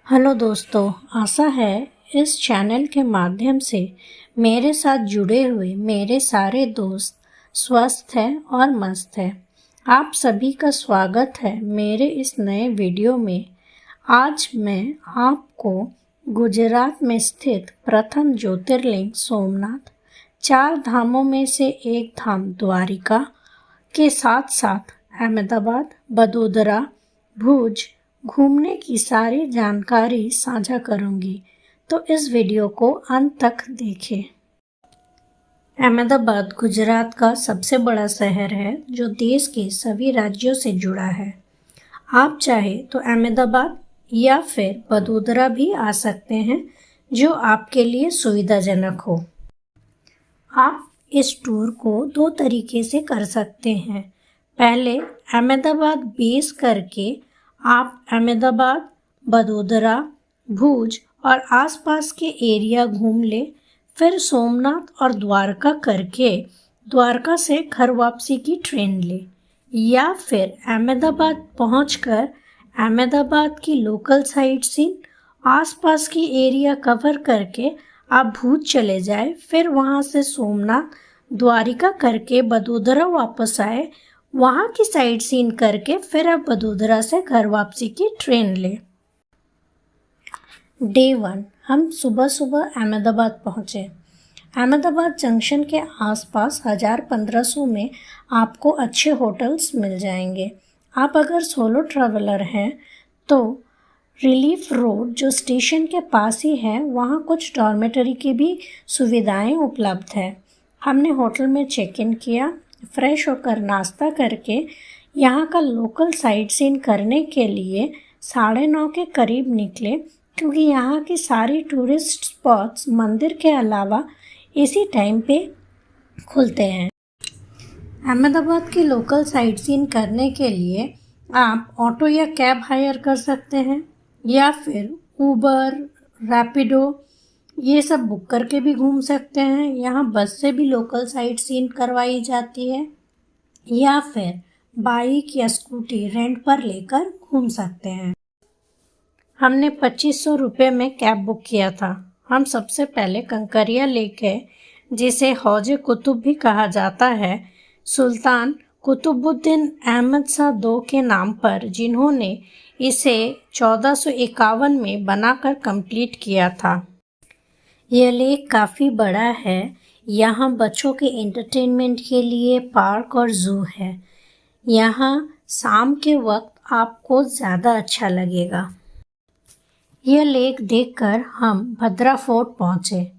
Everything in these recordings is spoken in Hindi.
हेलो दोस्तों, आशा है इस चैनल के माध्यम से मेरे साथ जुड़े हुए मेरे सारे दोस्त स्वस्थ हैं और मस्त हैं। आप सभी का स्वागत है मेरे इस नए वीडियो में। आज मैं आपको गुजरात में स्थित प्रथम ज्योतिर्लिंग सोमनाथ, 4 धामों में से एक धाम द्वारिका के साथ साथ अहमदाबाद, बड़ोदरा, भुज घूमने की सारी जानकारी साझा करूंगी, तो इस वीडियो को अंत तक देखें। अहमदाबाद गुजरात का सबसे बड़ा शहर है जो देश के सभी राज्यों से जुड़ा है। आप चाहे तो अहमदाबाद या फिर बड़ोदरा भी आ सकते हैं, जो आपके लिए सुविधाजनक हो। आप इस टूर को 2 तरीके से कर सकते हैं। पहले अहमदाबाद बेस करके आप अहमदाबाद, बड़ोदरा, भुज और आसपास के एरिया घूम ले, फिर सोमनाथ और द्वारका करके द्वारका से घर वापसी की ट्रेन ले, या फिर अहमदाबाद पहुंचकर अहमदाबाद की लोकल साइट सीन, आसपास की एरिया कवर करके आप भुज चले जाए, फिर वहां से सोमनाथ, द्वारिका करके बड़ोदरा वापस आए, वहाँ की साइट सीन करके फिर आप बड़ोदरा से घर वापसी की ट्रेन ले। डे 1 हम सुबह सुबह अहमदाबाद पहुँचे। अहमदाबाद जंक्शन के आसपास 1000-1500 में आपको अच्छे होटल्स मिल जाएंगे। आप अगर सोलो ट्रैवलर हैं तो रिलीफ रोड जो स्टेशन के पास ही है, वहाँ कुछ डॉर्मेटरी की भी सुविधाएं उपलब्ध है। हमने होटल में चेक इन किया, फ्रेश होकर नाश्ता करके यहाँ का लोकल साइट सीन करने के लिए 9:30 के करीब निकले, क्योंकि यहाँ की सारी टूरिस्ट स्पॉट्स मंदिर के अलावा इसी टाइम पे खुलते हैं। अहमदाबाद की लोकल साइट सीन करने के लिए आप ऑटो या कैब हायर कर सकते हैं, या फिर उबर, रैपिडो ये सब बुक करके भी घूम सकते हैं। यहाँ बस से भी लोकल साइट सीन करवाई जाती है, या फिर बाइक या स्कूटी रेंट पर लेकर घूम सकते हैं। हमने 2500 रुपये में कैब बुक किया था। हम सबसे पहले कंकरिया लेक है, जिसे हौज कुतुब भी कहा जाता है, सुल्तान कुतुबुद्दीन अहमद शाह II के नाम पर, जिन्होंने इसे 1451 में बनाकर कंप्लीट किया था। यह लेक काफ़ी बड़ा है। यहाँ बच्चों के एंटरटेनमेंट के लिए पार्क और ज़ू है। यहाँ शाम के वक्त आपको ज़्यादा अच्छा लगेगा। यह लेक देखकर हम भद्रा फोर्ट पहुँचे,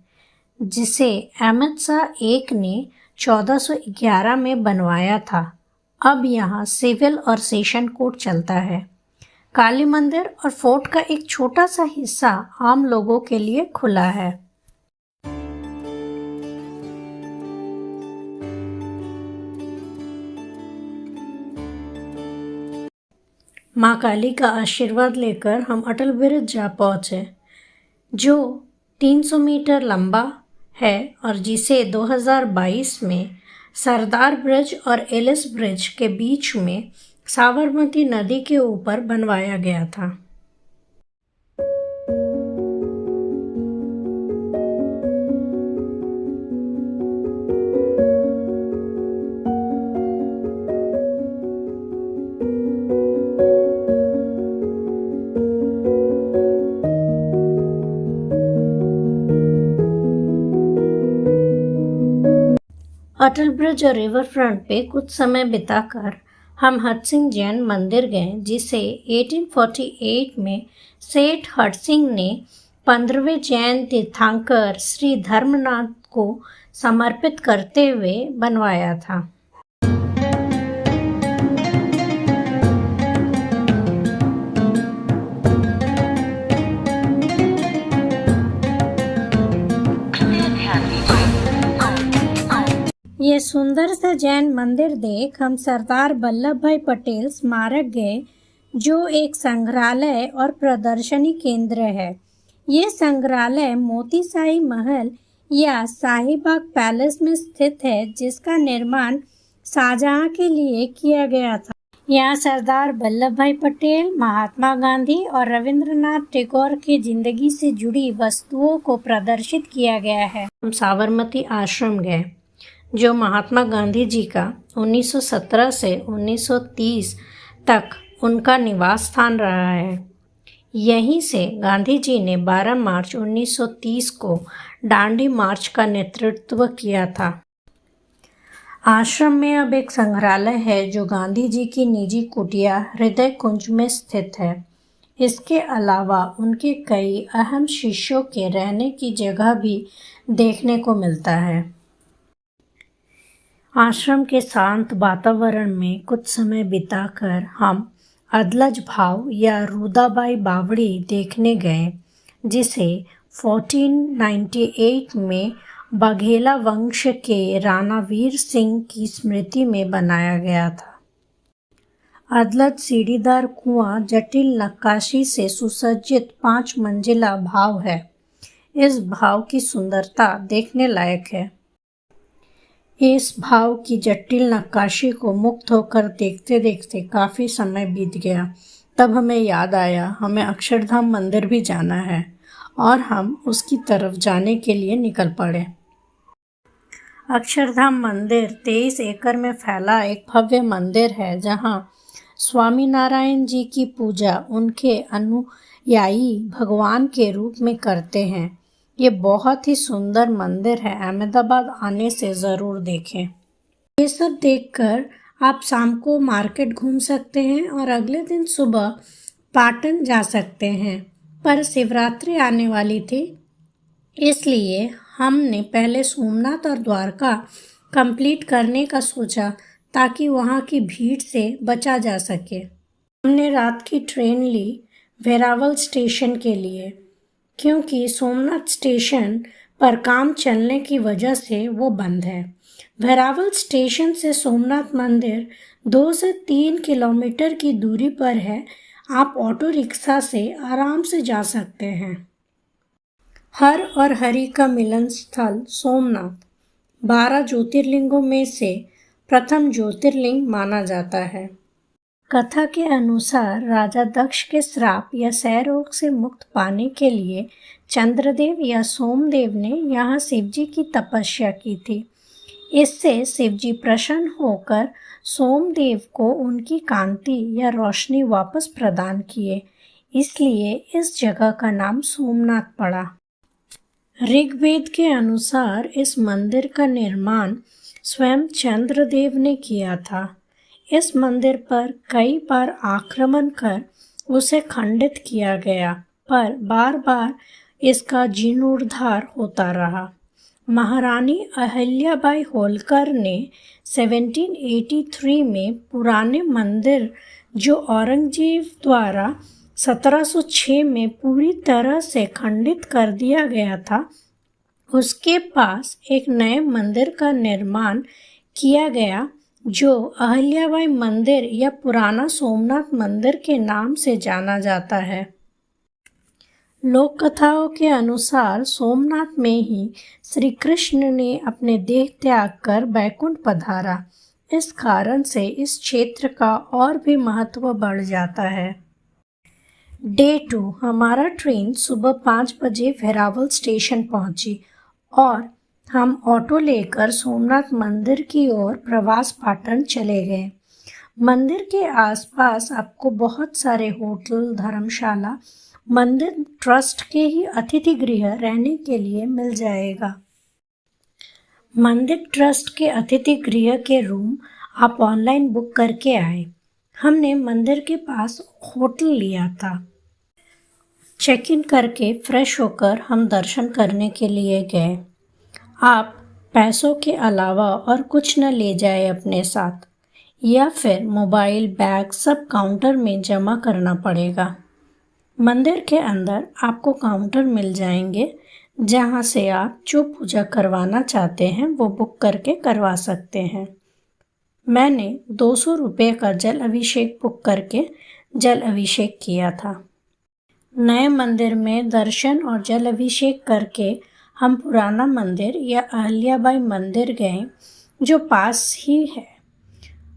जिसे अहमद शाह I ने 1411 में बनवाया था। अब यहाँ सिविल और सेशन कोर्ट चलता है। काली मंदिर और फोर्ट का एक छोटा सा हिस्सा आम लोगों के लिए खुला है। माँ काली का आशीर्वाद लेकर हम अटल ब्रिज जा पहुँचे, जो 300 मीटर लंबा है और जिसे 2022 में सरदार ब्रिज और एलिस ब्रिज के बीच में साबरमती नदी के ऊपर बनवाया गया था। अटल ब्रिज और रिवर फ्रंट पे कुछ समय बिताकर हम हरसिंह जैन मंदिर गए, जिसे 1848 में सेठ हरसिंह ने 15वें जैन तीर्थंकर श्री धर्मनाथ को समर्पित करते हुए बनवाया था। ये सुंदर सा जैन मंदिर देख हम सरदार वल्लभ भाई पटेल स्मारक गए, जो एक संग्रहालय और प्रदर्शनी केंद्र है। ये संग्रहालय मोती शाही महल या शाहीबाग पैलेस में स्थित है, जिसका निर्माण शाहजहां के लिए किया गया था। यहाँ सरदार वल्लभ भाई पटेल, महात्मा गांधी और रविंद्रनाथ टैगोर की जिंदगी से जुड़ी वस्तुओं को प्रदर्शित किया गया है। हम साबरमती आश्रम गए, जो महात्मा गांधी जी का 1917 से 1930 तक उनका निवास स्थान रहा है। यहीं से गांधी जी ने 12 मार्च 1930 को दांडी मार्च का नेतृत्व किया था। आश्रम में अब एक संग्रहालय है जो गांधी जी की निजी कुटिया हृदय कुंज में स्थित है। इसके अलावा उनके कई अहम शिष्यों के रहने की जगह भी देखने को मिलता है। आश्रम के शांत वातावरण में कुछ समय बिताकर हम अदलज भाव या रूदाबाई बावड़ी देखने गए, जिसे 1498 में बघेला वंश के राणा वीर सिंह की स्मृति में बनाया गया था। अदलज सीढ़ीदार कुआं जटिल नक्काशी से सुसज्जित 5 मंजिला भाव है। इस भाव की सुंदरता देखने लायक है। इस भाव की जटिल नक्काशी को मुक्त होकर देखते देखते काफ़ी समय बीत गया। तब हमें याद आया हमें अक्षरधाम मंदिर भी जाना है और हम उसकी तरफ जाने के लिए निकल पड़े। अक्षरधाम मंदिर 23 एकड़ में फैला एक भव्य मंदिर है, जहाँ स्वामी नारायण जी की पूजा उनके अनुयायी भगवान के रूप में करते हैं। ये बहुत ही सुंदर मंदिर है। अहमदाबाद आने से ज़रूर देखें। ये सब देखकर आप शाम को मार्केट घूम सकते हैं और अगले दिन सुबह पाटन जा सकते हैं। पर शिवरात्रि आने वाली थी, इसलिए हमने पहले सोमनाथ और द्वारका कंप्लीट करने का सोचा, ताकि वहाँ की भीड़ से बचा जा सके। हमने रात की ट्रेन ली वेरावल स्टेशन के लिए, क्योंकि सोमनाथ स्टेशन पर काम चलने की वजह से वो बंद है। वेरावल स्टेशन से सोमनाथ मंदिर 2 से 3 किलोमीटर की दूरी पर है। आप ऑटो रिक्शा से आराम से जा सकते हैं। हर और हरि का मिलन स्थल सोमनाथ 12 ज्योतिर्लिंगों में से प्रथम ज्योतिर्लिंग माना जाता है। कथा के अनुसार राजा दक्ष के श्राप या क्षय रोग से मुक्त पाने के लिए चंद्रदेव या सोमदेव ने यहाँ शिवजी की तपस्या की थी। इससे शिवजी प्रसन्न होकर सोमदेव को उनकी कांति या रोशनी वापस प्रदान किए, इसलिए इस जगह का नाम सोमनाथ पड़ा। ऋग्वेद के अनुसार इस मंदिर का निर्माण स्वयं चंद्रदेव ने किया था। इस मंदिर पर कई बार आक्रमण कर उसे खंडित किया गया, पर बार बार इसका जीर्णोद्धार होता रहा। महारानी अहिल्याबाई होलकर ने 1783 में पुराने मंदिर, जो औरंगजेब द्वारा 1706 में पूरी तरह से खंडित कर दिया गया था, उसके पास एक नए मंदिर का निर्माण किया गया, जो अहिल्याबाई मंदिर या पुराना सोमनाथ मंदिर के नाम से जाना जाता है। लोक कथाओं के अनुसार सोमनाथ में ही श्री कृष्ण ने अपने देह त्याग कर बैकुंठ पधारा। इस कारण से इस क्षेत्र का और भी महत्व बढ़ जाता है। डे 2 हमारा ट्रेन सुबह 5 बजे वेरावल स्टेशन पहुंची और हम ऑटो लेकर सोमनाथ मंदिर की ओर प्रवास पाटन चले गए। मंदिर के आसपास आपको बहुत सारे होटल, धर्मशाला, मंदिर ट्रस्ट के ही अतिथि गृह रहने के लिए मिल जाएगा। मंदिर ट्रस्ट के अतिथि गृह के रूम आप ऑनलाइन बुक करके आए। हमने मंदिर के पास होटल लिया था। चेक इन करके फ्रेश होकर हम दर्शन करने के लिए गए। आप पैसों के अलावा और कुछ न ले जाए अपने साथ, या फिर मोबाइल, बैग सब काउंटर में जमा करना पड़ेगा। मंदिर के अंदर आपको काउंटर मिल जाएंगे, जहां से आप जो पूजा करवाना चाहते हैं वो बुक करके करवा सकते हैं। मैंने 200 रुपये का जल अभिषेक बुक करके जल अभिषेक किया था। नए मंदिर में दर्शन और जल अभिषेक करके हम पुराना मंदिर या अहिल्याबाई मंदिर गए, जो पास ही है।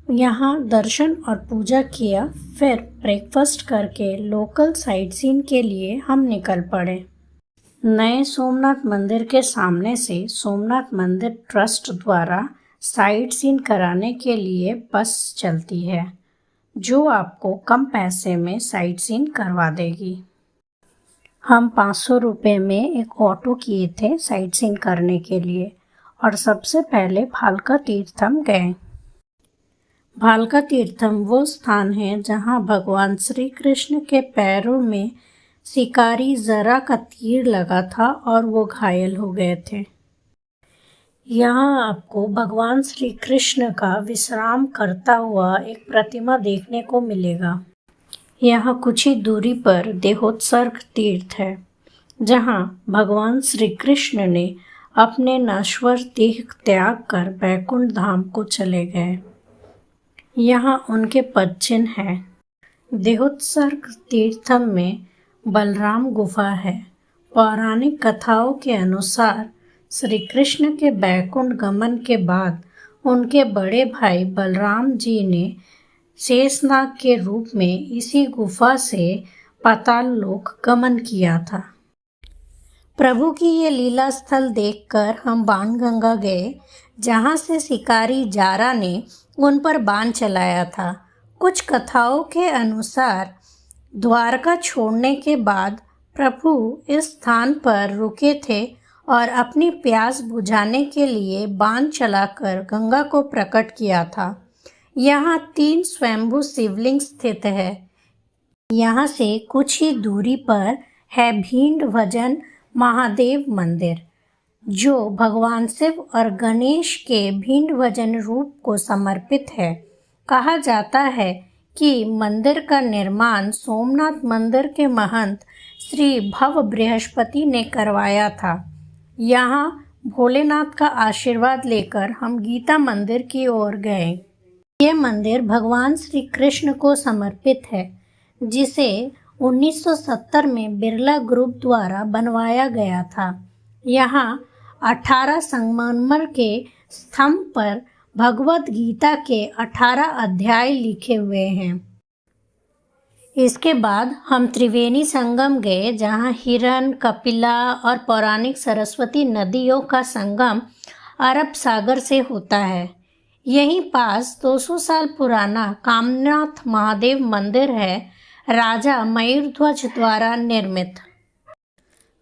यहाँ दर्शन और पूजा किया, फिर ब्रेकफास्ट करके लोकल साइट सीन के लिए हम निकल पड़े। नए सोमनाथ मंदिर के सामने से सोमनाथ मंदिर ट्रस्ट द्वारा साइट सीन कराने के लिए बस चलती है, जो आपको कम पैसे में साइट सीन करवा देगी। हम 500 रुपये में एक ऑटो किए थे साइट सीन करने के लिए और सबसे पहले भालका तीर्थम गए। भालका तीर्थम वो स्थान है जहाँ भगवान श्री कृष्ण के पैरों में शिकारी जरा का तीर लगा था और वो घायल हो गए थे। यहाँ आपको भगवान श्री कृष्ण का विश्राम करता हुआ एक प्रतिमा देखने को मिलेगा। यहाँ कुछ ही दूरी पर देहोत्सर्ग तीर्थ है, जहाँ भगवान श्री कृष्ण ने अपने नश्वर देह त्याग कर बैकुंठ धाम को चले गए। यहाँ उनके पदचिन्ह है। देहोत्सर्ग तीर्थम में बलराम गुफा है। पौराणिक कथाओं के अनुसार श्री कृष्ण के बैकुंठ गमन के बाद उनके बड़े भाई बलराम जी ने शेषनाग के रूप में इसी गुफा से पाताल लोक गमन किया था। प्रभु की ये लीला स्थल देखकर हम बाणगंगा गए, जहाँ से शिकारी जारा ने उन पर बाण चलाया था। कुछ कथाओं के अनुसार द्वारका छोड़ने के बाद प्रभु इस स्थान पर रुके थे और अपनी प्यास बुझाने के लिए बाण चलाकर गंगा को प्रकट किया था। यहाँ 3 स्वयंभू शिवलिंग स्थित है। यहाँ से कुछ ही दूरी पर है भींड भजन महादेव मंदिर, जो भगवान शिव और गणेश के भींड भजन रूप को समर्पित है। कहा जाता है कि मंदिर का निर्माण सोमनाथ मंदिर के महंत श्री भव बृहस्पति ने करवाया था। यहाँ भोलेनाथ का आशीर्वाद लेकर हम गीता मंदिर की ओर गए। ये मंदिर भगवान श्री कृष्ण को समर्पित है, जिसे 1970 में बिरला ग्रुप द्वारा बनवाया गया था। यहाँ 18 संगमरमर के स्तंभ पर भगवत गीता के 18 अध्याय लिखे हुए हैं। इसके बाद हम त्रिवेणी संगम गए, जहाँ हिरन, कपिला और पौराणिक सरस्वती नदियों का संगम अरब सागर से होता है। यहीं पास 200 साल पुराना कामनाथ महादेव मंदिर है, राजा मयूरध्वज द्वारा निर्मित।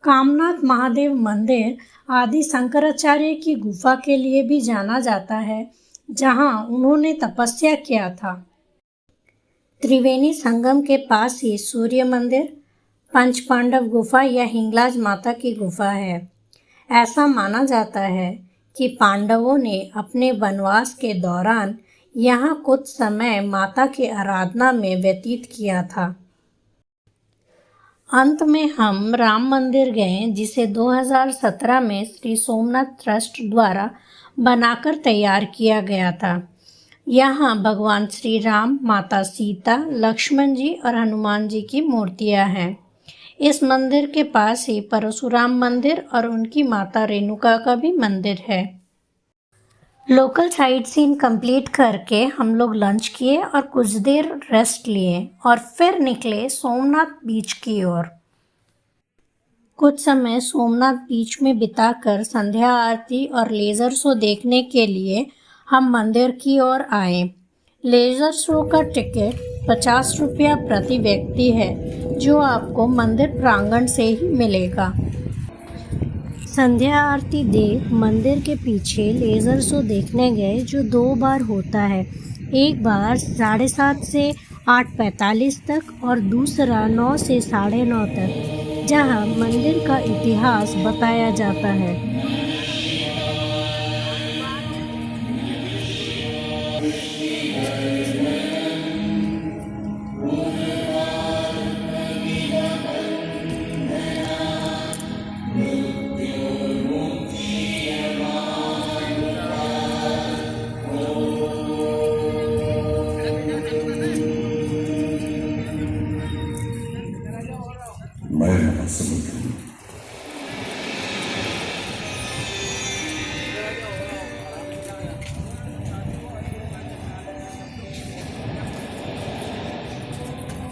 कामनाथ महादेव मंदिर आदि शंकराचार्य की गुफा के लिए भी जाना जाता है, जहाँ उन्होंने तपस्या किया था। त्रिवेणी संगम के पास ही सूर्य मंदिर, पंच पांडव गुफा या हिंगलाज माता की गुफा है। ऐसा माना जाता है कि पांडवों ने अपने वनवास के दौरान यहाँ कुछ समय माता की आराधना में व्यतीत किया था। अंत में हम राम मंदिर गए, जिसे 2017 में श्री सोमनाथ ट्रस्ट द्वारा बनाकर तैयार किया गया था। यहाँ भगवान श्री राम, माता सीता, लक्ष्मण जी और हनुमान जी की मूर्तियाँ हैं। इस मंदिर के पास ही परशुराम मंदिर और उनकी माता रेणुका का भी मंदिर है। लोकल साइट सीन कंप्लीट करके हम लोग लंच किए और कुछ देर रेस्ट लिए और फिर निकले सोमनाथ बीच की ओर। कुछ समय सोमनाथ बीच में बिताकर संध्या आरती और लेज़र शो देखने के लिए हम मंदिर की ओर आए। लेज़र शो का टिकट 50 रुपया प्रति व्यक्ति है, जो आपको मंदिर प्रांगण से ही मिलेगा। संध्या आरती देख मंदिर के पीछे लेज़र शो देखने गए, जो 2 बार होता है। एक बार 7:30 से 8:45 तक और दूसरा 9 से 9:30 तक, जहां मंदिर का इतिहास बताया जाता है।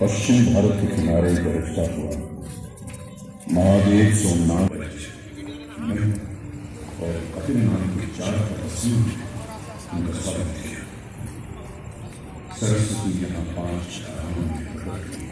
पश्चिम भारत के किनारे का रिश्ता हुआ। महादेव, सोमनाथ और कपिल नाम के 4 तपस्वियों ने उनका स्वागत किया। सरस्वती यहाँ 5 धामों में प्रकट हुई।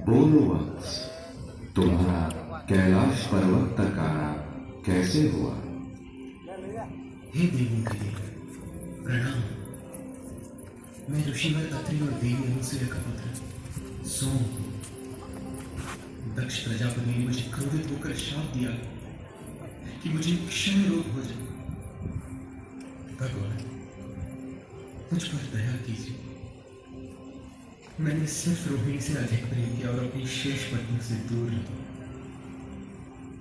बोलो वत्स, तुम्हारा कैलाश पर्वत तक आना कैसे हुआ? हे देवी प्रणाम। मैं ऋषिवर अत्रि और देवी अनुसुया का पुत्र सोम। दक्ष प्रजापति ने मुझे क्रोधित होकर श्राप दिया कि मुझे क्षय रोग हो जाए। भगवान, मुझ पर दया कीजिए। मैंने सिर्फ रोहिणी से अधिक प्रेम किया और अपनी शेष पत्नी से दूर रहा।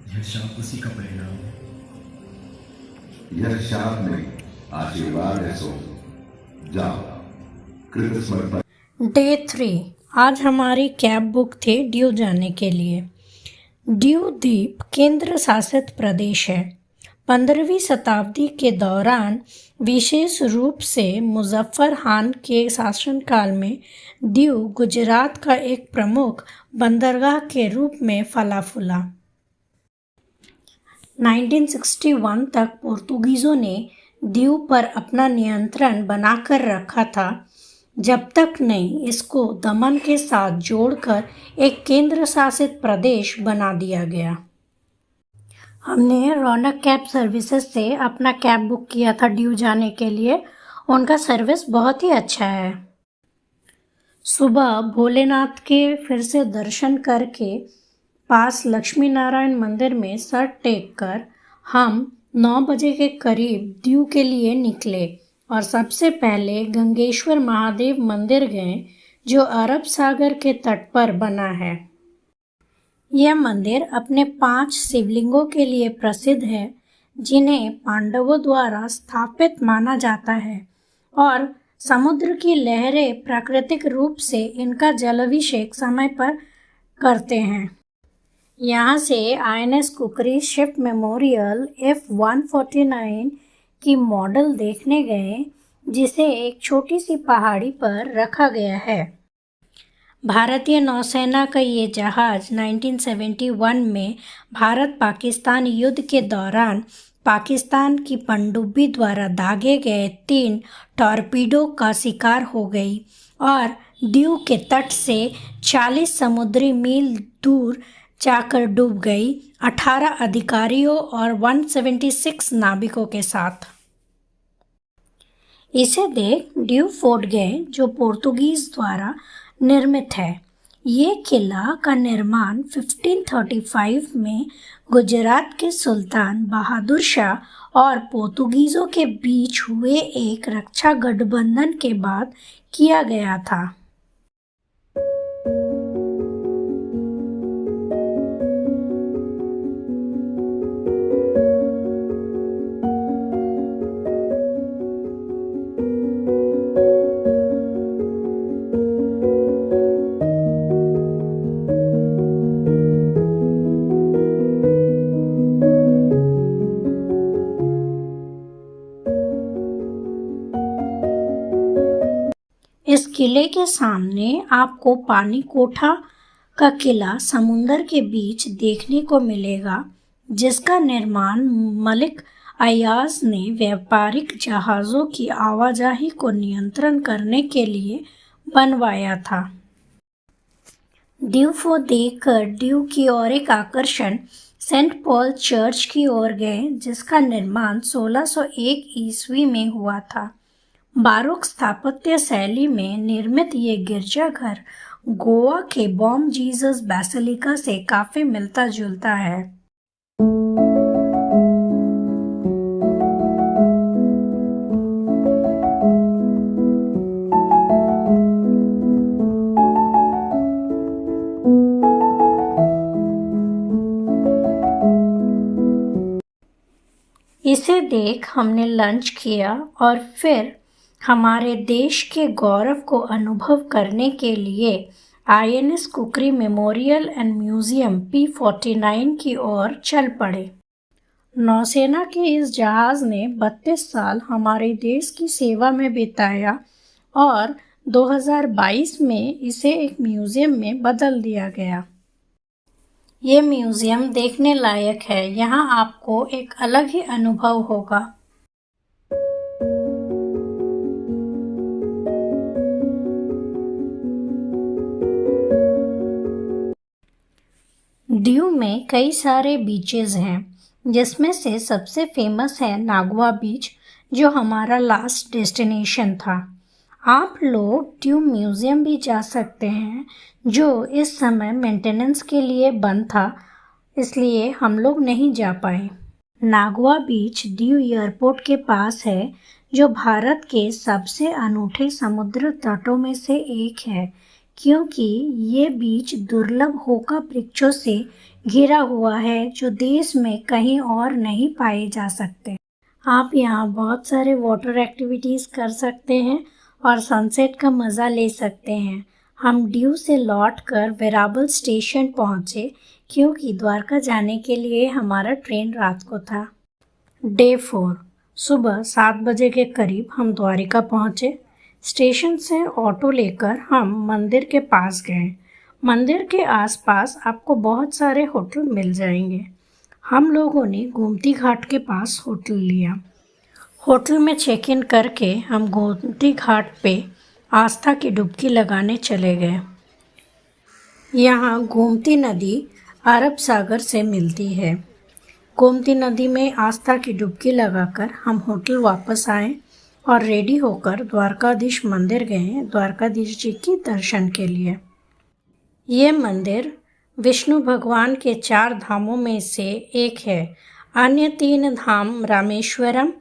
यह शाप उसी का परिणाम है। यह शाप नहीं, आशीर्वाद है सोम। जाओ, कृत समर्पण। डे 3। आज हमारी कैब बुक थी ड्यू जाने के लिए। ड्यू द्वीप केंद्र शासित प्रदेश है। 15वीं शताब्दी के दौरान विशेष रूप से मुजफ्फर खान के शासनकाल में ड्यू गुजरात का एक प्रमुख बंदरगाह के रूप में फला फूला। 1961 तक पोर्तुगीज़ों ने ड्यू पर अपना नियंत्रण बनाकर रखा था, जब तक नहीं इसको दमन के साथ जोड़कर एक केंद्र शासित प्रदेश बना दिया गया। हमने रौनक कैब सर्विसेज से अपना कैब बुक किया था ड्यू जाने के लिए। उनका सर्विस बहुत ही अच्छा है। सुबह भोलेनाथ के फिर से दर्शन करके पास लक्ष्मी नारायण मंदिर में सर टेक कर हम 9 बजे के करीब ड्यू के लिए निकले और सबसे पहले गंगेश्वर महादेव मंदिर गए, जो अरब सागर के तट पर बना है। यह मंदिर अपने 5 शिवलिंगों के लिए प्रसिद्ध है, जिन्हें पांडवों द्वारा स्थापित माना जाता है, और समुद्र की लहरें प्राकृतिक रूप से इनका जलाभिषेक समय पर करते हैं। यहाँ से INS कुकरी शिप मेमोरियल F-149 की मॉडल देखने गए, जिसे एक छोटी सी पहाड़ी पर रखा गया है। भारतीय नौसेना का ये जहाज़ 1971 में भारत पाकिस्तान युद्ध के दौरान पाकिस्तान की पनडुब्बी द्वारा दागे गए 3 टॉर्पीडो का शिकार हो गई और ड्यू के तट से 40 समुद्री मील दूर जाकर डूब गई, 18 अधिकारियों और 176 नाविकों के साथ। इसे देख ड्यू फोर्ट गए, जो पोर्तुगीज द्वारा निर्मित है। ये किला का निर्माण 1535 में गुजरात के सुल्तान बहादुर शाह और पोर्तुगीज़ों के बीच हुए एक रक्षा गठबंधन के बाद किया गया था। इस किले के सामने आपको पानी कोठा का किला समुंदर के बीच देखने को मिलेगा, जिसका निर्माण मलिक अय्याज ने व्यापारिक जहाज़ों की आवाजाही को नियंत्रण करने के लिए बनवाया था। ड्यू को देखकर ड्यू की ओर एक आकर्षण सेंट पॉल चर्च की ओर गए, जिसका निर्माण 1601 ईस्वी में हुआ था। बारोक स्थापत्य शैली में निर्मित ये गिरजाघर गोवा के बॉम जीसस बेसिलिका से काफी मिलता जुलता है। इसे देख हमने लंच किया और फिर हमारे देश के गौरव को अनुभव करने के लिए INS cookery memorial and museum P49 की ओर चल पड़े। नौसेना के इस जहाज़ ने 32 साल हमारे देश की सेवा में बिताया और 2022 में इसे एक म्यूजियम में बदल दिया गया। ये म्यूजियम देखने लायक है। यहाँ आपको एक अलग ही अनुभव होगा। दीव में कई सारे बीचेस हैं, जिसमें से सबसे फेमस है नागवा बीच, जो हमारा लास्ट डेस्टिनेशन था। आप लोग दीव म्यूजियम भी जा सकते हैं, जो इस समय मेंटेनेंस के लिए बंद था, इसलिए हम लोग नहीं जा पाए। नागवा बीच दीव एयरपोर्ट के पास है, जो भारत के सबसे अनूठे समुद्र तटों में से एक है, क्योंकि ये बीच दुर्लभ होका वृक्षों से घिरा हुआ है, जो देश में कहीं और नहीं पाए जा सकते। आप यहाँ बहुत सारे वाटर एक्टिविटीज़ कर सकते हैं और सनसेट का मज़ा ले सकते हैं। हम दीव से लौटकर वेरावल स्टेशन पहुँचे, क्योंकि द्वारका जाने के लिए हमारा ट्रेन रात को था। डे 4 सुबह 7 बजे के करीब हम द्वारिका पहुँचे। स्टेशन से ऑटो लेकर हम मंदिर के पास गए। मंदिर के आसपास आपको बहुत सारे होटल मिल जाएंगे। हम लोगों ने गोमती घाट के पास होटल लिया। होटल में चेक इन करके हम गोमती घाट पे आस्था की डुबकी लगाने चले गए। यहाँ गोमती नदी अरब सागर से मिलती है। गोमती नदी में आस्था की डुबकी लगाकर हम होटल वापस आए और रेडी होकर द्वारकाधीश मंदिर गए द्वारकाधीश जी के दर्शन के लिए। ये मंदिर विष्णु भगवान के 4 धामों में से एक है। अन्य 3 धाम रामेश्वरम,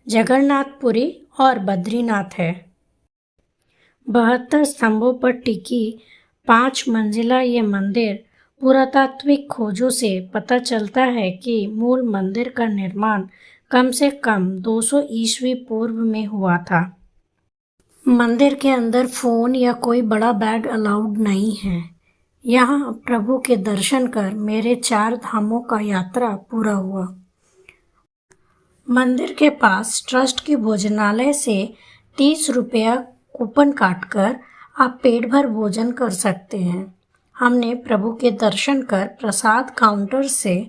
जगन्नाथपुरी और बद्रीनाथ है। 72 स्तंभों पर टिकी 5 मंजिला ये मंदिर पुरातात्विक खोजों से पता चलता है कि मूल मंदिर का निर्माण कम से कम 200 ईस्वी पूर्व में हुआ था। मंदिर के अंदर फ़ोन या कोई बड़ा बैग अलाउड नहीं है। यहाँ प्रभु के दर्शन कर मेरे 4 धामों का यात्रा पूरा हुआ। मंदिर के पास ट्रस्ट की भोजनालय से 30 रुपया कूपन काटकर आप पेट भर भोजन कर सकते हैं। हमने प्रभु के दर्शन कर प्रसाद काउंटर से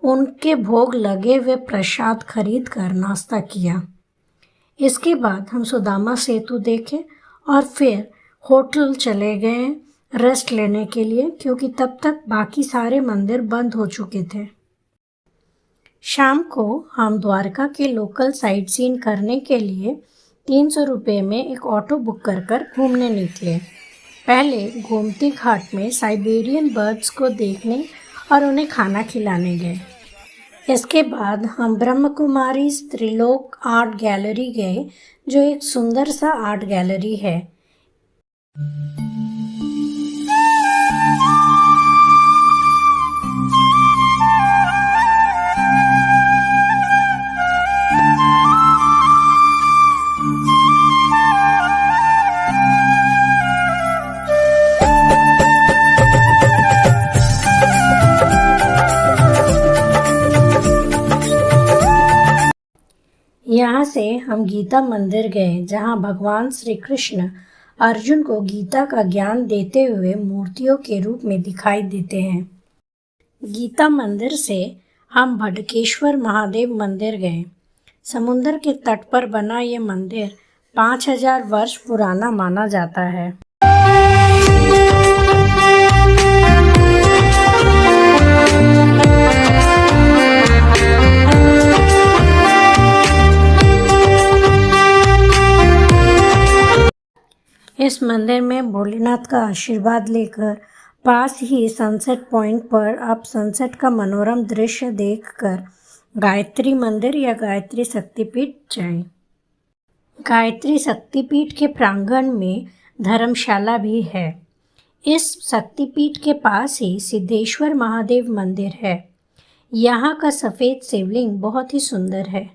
उनके भोग लगे हुए प्रसाद खरीद कर नाश्ता किया। इसके बाद हम सुदामा सेतु देखे और फिर होटल चले गए रेस्ट लेने के लिए, क्योंकि तब तक बाकी सारे मंदिर बंद हो चुके थे। शाम को हम द्वारका के लोकल साइट सीइंग करने के लिए 300 रुपये में एक ऑटो बुक कर घूमने निकले। पहले गोमती घाट में साइबेरियन बर्ड्स को देखने और उन्हें खाना खिलाने गए। इसके बाद हम ब्रह्म कुमारी त्रिलोक आर्ट गैलरी गए, जो एक सुंदर सा आर्ट गैलरी है। यहाँ से हम गीता मंदिर गए, जहाँ भगवान श्री कृष्ण अर्जुन को गीता का ज्ञान देते हुए मूर्तियों के रूप में दिखाई देते हैं। गीता मंदिर से हम भटकेश्वर महादेव मंदिर गए। समुद्र के तट पर बना ये मंदिर 5000 वर्ष पुराना माना जाता है। इस मंदिर में भोलेनाथ का आशीर्वाद लेकर पास ही सनसेट पॉइंट पर आप सनसेट का मनोरम दृश्य देखकर गायत्री मंदिर या गायत्री शक्तिपीठ जाएं। गायत्री शक्तिपीठ के प्रांगण में धर्मशाला भी है। इस शक्तिपीठ के पास ही सिद्धेश्वर महादेव मंदिर है। यहाँ का सफ़ेद शिवलिंग बहुत ही सुंदर है।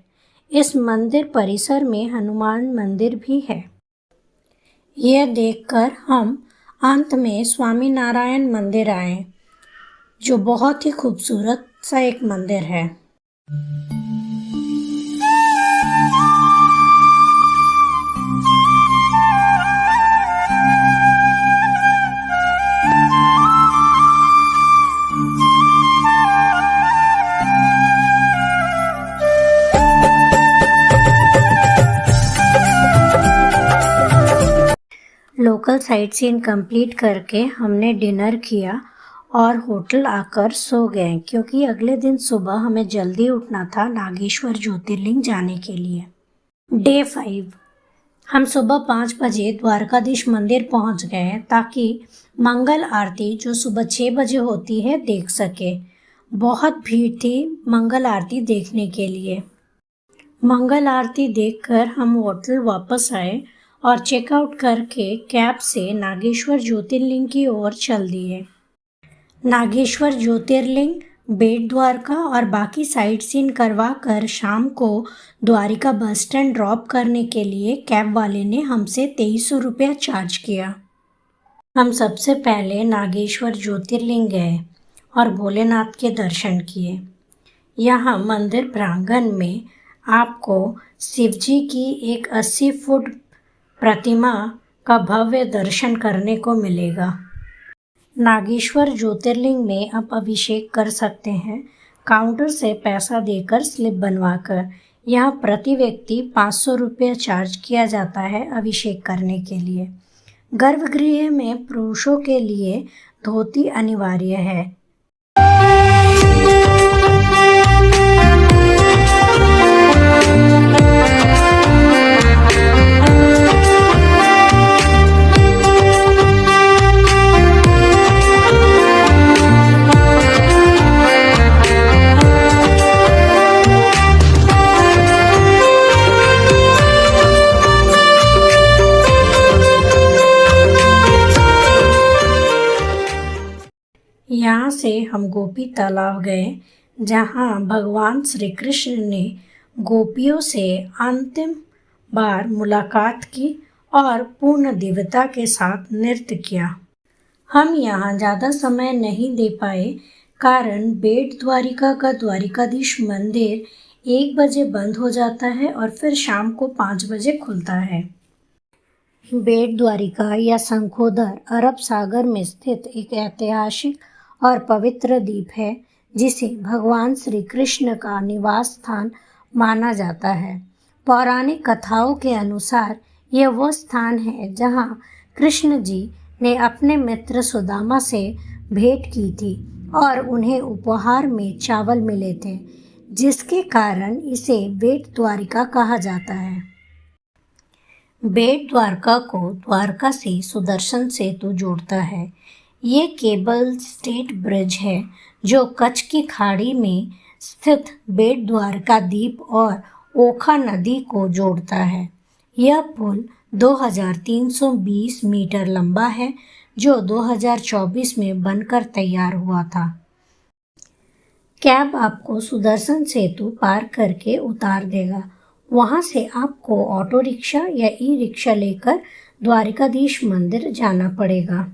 इस मंदिर परिसर में हनुमान मंदिर भी है। यह देखकर हम अंत में स्वामी नारायण मंदिर आए, जो बहुत ही खूबसूरत सा एक मंदिर है। लोकल साइट सीइंग कंप्लीट करके हमने डिनर किया और होटल आकर सो गए, क्योंकि अगले दिन सुबह हमें जल्दी उठना था नागेश्वर ज्योतिर्लिंग जाने के लिए। डे 5 हम सुबह 5 बजे द्वारकाधीश मंदिर पहुंच गए ताकि मंगल आरती जो सुबह 6 बजे होती है देख सके। बहुत भीड़ थी मंगल आरती देखने के लिए। मंगल आरती देखकर हम होटल वापस आए और चेकआउट करके कैब से नागेश्वर ज्योतिर्लिंग की ओर चल दिए। नागेश्वर ज्योतिर्लिंग, बेट द्वारका और बाकी साइट सीन करवा कर शाम को द्वारिका बस स्टैंड ड्रॉप करने के लिए कैब वाले ने हमसे 2300 रुपया चार्ज किया। हम सबसे पहले नागेश्वर ज्योतिर्लिंग गए और भोलेनाथ के दर्शन किए। यहाँ मंदिर प्रांगण में आपको शिवजी की एक 80 फुट प्रतिमा का भव्य दर्शन करने को मिलेगा। नागेश्वर ज्योतिर्लिंग में आप अभिषेक कर सकते हैं काउंटर से पैसा देकर स्लिप बनवाकर। यहाँ प्रति व्यक्ति 500 रुपये चार्ज किया जाता है अभिषेक करने के लिए। गर्भगृह में पुरुषों के लिए धोती अनिवार्य है। यहाँ से हम गोपी तालाब गए, जहाँ भगवान श्री कृष्ण ने गोपियों से अंतिम बार मुलाकात की और पूर्ण दिव्यता के साथ नृत्य किया। हम यहाँ ज़्यादा समय नहीं दे पाए, कारण बेट द्वारिका का द्वारिकाधीश मंदिर 1 बजे बंद हो जाता है और फिर शाम को 5 बजे खुलता है। बेट द्वारिका या शंखोदर अरब सागर में स्थित एक ऐतिहासिक और पवित्र द्वीप है, जिसे भगवान श्री कृष्ण का निवास स्थान माना जाता है। पौराणिक कथाओं के अनुसार यह वो स्थान है जहाँ कृष्ण जी ने अपने मित्र सुदामा से भेंट की थी और उन्हें उपहार में चावल मिले थे, जिसके कारण इसे बेट द्वारिका कहा जाता है। बेट द्वारका को द्वारका से सुदर्शन सेतु जोड़ता है। ये केबल स्टेट ब्रिज है जो कच्छ की खाड़ी में स्थित बेट द्वारका द्वीप और ओखा नदी को जोड़ता है। यह पुल 2320 मीटर लंबा है, जो 2024 में बनकर तैयार हुआ था। कैब आपको सुदर्शन सेतु पार करके उतार देगा। वहाँ से आपको ऑटो रिक्शा या ई रिक्शा लेकर द्वारिकाधीश मंदिर जाना पड़ेगा।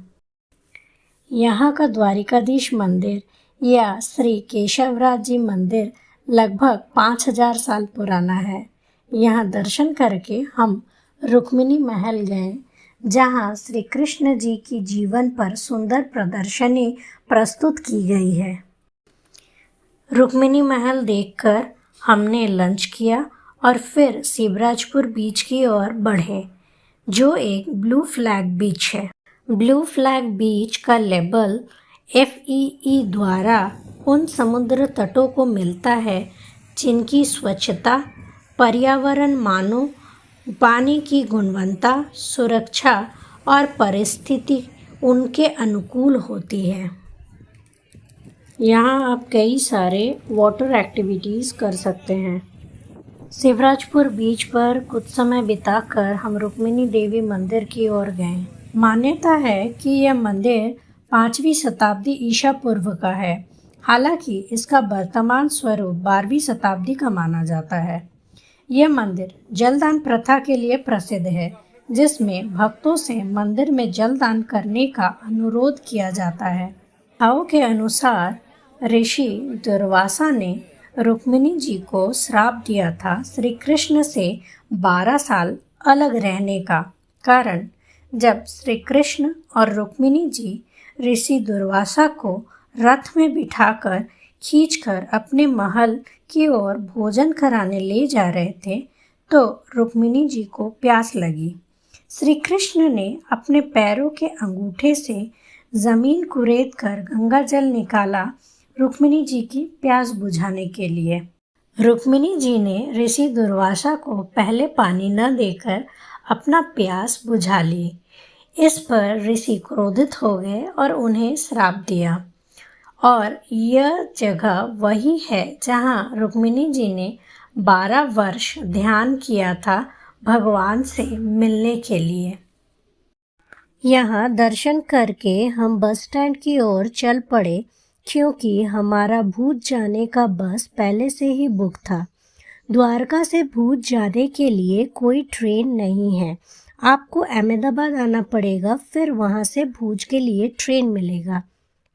यहाँ का द्वारिकाधीश मंदिर या श्री केशवराज जी मंदिर लगभग 5000 साल पुराना है। यहाँ दर्शन करके हम रुक्मिणी महल गए, जहाँ श्री कृष्ण जी की जीवन पर सुंदर प्रदर्शनी प्रस्तुत की गई है। रुक्मिणी महल देखकर हमने लंच किया और फिर शिवराजपुर बीच की ओर बढ़े, जो एक ब्लू फ्लैग बीच है। ब्लू फ्लैग बीच का लेबल FEE द्वारा उन समुद्र तटों को मिलता है जिनकी स्वच्छता, पर्यावरण मानों, पानी की गुणवत्ता, सुरक्षा और परिस्थिति उनके अनुकूल होती है। यहाँ आप कई सारे वाटर एक्टिविटीज़ कर सकते हैं। शिवराजपुर बीच पर कुछ समय बिताकर हम रुक्मिणी देवी मंदिर की ओर गए। मान्यता है कि यह मंदिर 5वीं शताब्दी ईसा पूर्व का है, हालांकि इसका वर्तमान स्वरूप 12वीं शताब्दी का माना जाता है। यह मंदिर जलदान प्रथा के लिए प्रसिद्ध है, जिसमें भक्तों से मंदिर में जलदान करने का अनुरोध किया जाता है। कथाओं के अनुसार ऋषि दुर्वासा ने रुक्मिणी जी को श्राप दिया था श्री कृष्ण से 12 साल अलग रहने का कारण। जब श्री कृष्ण और रुक्मिणी जी ऋषि दुर्वासा को रथ में बिठाकर खींचकर अपने महल की ओर भोजन कराने ले जा रहे थे, तो रुक्मिणी जी को प्यास लगी। श्री कृष्ण ने अपने पैरों के अंगूठे से जमीन कुरेद कर गंगा जल निकाला रुक्मिणी जी की प्यास बुझाने के लिए। रुक्मिणी जी ने ऋषि दुर्वासा को पहले पानी न देकर अपना प्यास बुझा ली। इस पर ऋषि क्रोधित हो गए और उन्हें श्राप दिया। और यह जगह वही है जहाँ रुक्मिणी जी ने 12 वर्ष ध्यान किया था भगवान से मिलने के लिए। यहाँ दर्शन करके हम बस स्टैंड की ओर चल पड़े, क्योंकि हमारा भूज जाने का बस पहले से ही बुक था। द्वारका से भूज जाने के लिए कोई ट्रेन नहीं है, आपको अहमदाबाद आना पड़ेगा, फिर वहाँ से भूज के लिए ट्रेन मिलेगा।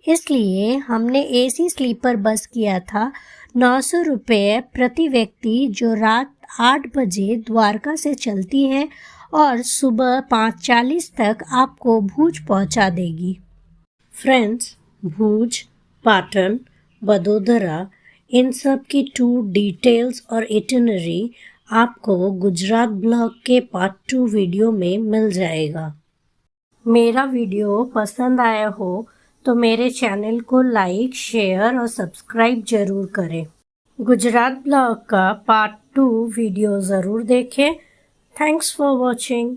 इसलिए हमने AC स्लीपर बस किया था 900 रुपये प्रति व्यक्ति, जो रात 8 बजे द्वारका से चलती है और सुबह 5:40 तक आपको भूज पहुंचा देगी। फ्रेंड्स, भूज, पाटन, वडोदरा, इन सब की टूर डिटेल्स और इटिनरी आपको गुजरात ब्लॉग के पार्ट 2 वीडियो में मिल जाएगा। मेरा वीडियो पसंद आया हो तो मेरे चैनल को लाइक, शेयर और सब्सक्राइब ज़रूर करें। गुजरात ब्लॉग का पार्ट 2 वीडियो ज़रूर देखें। Thanks for watching.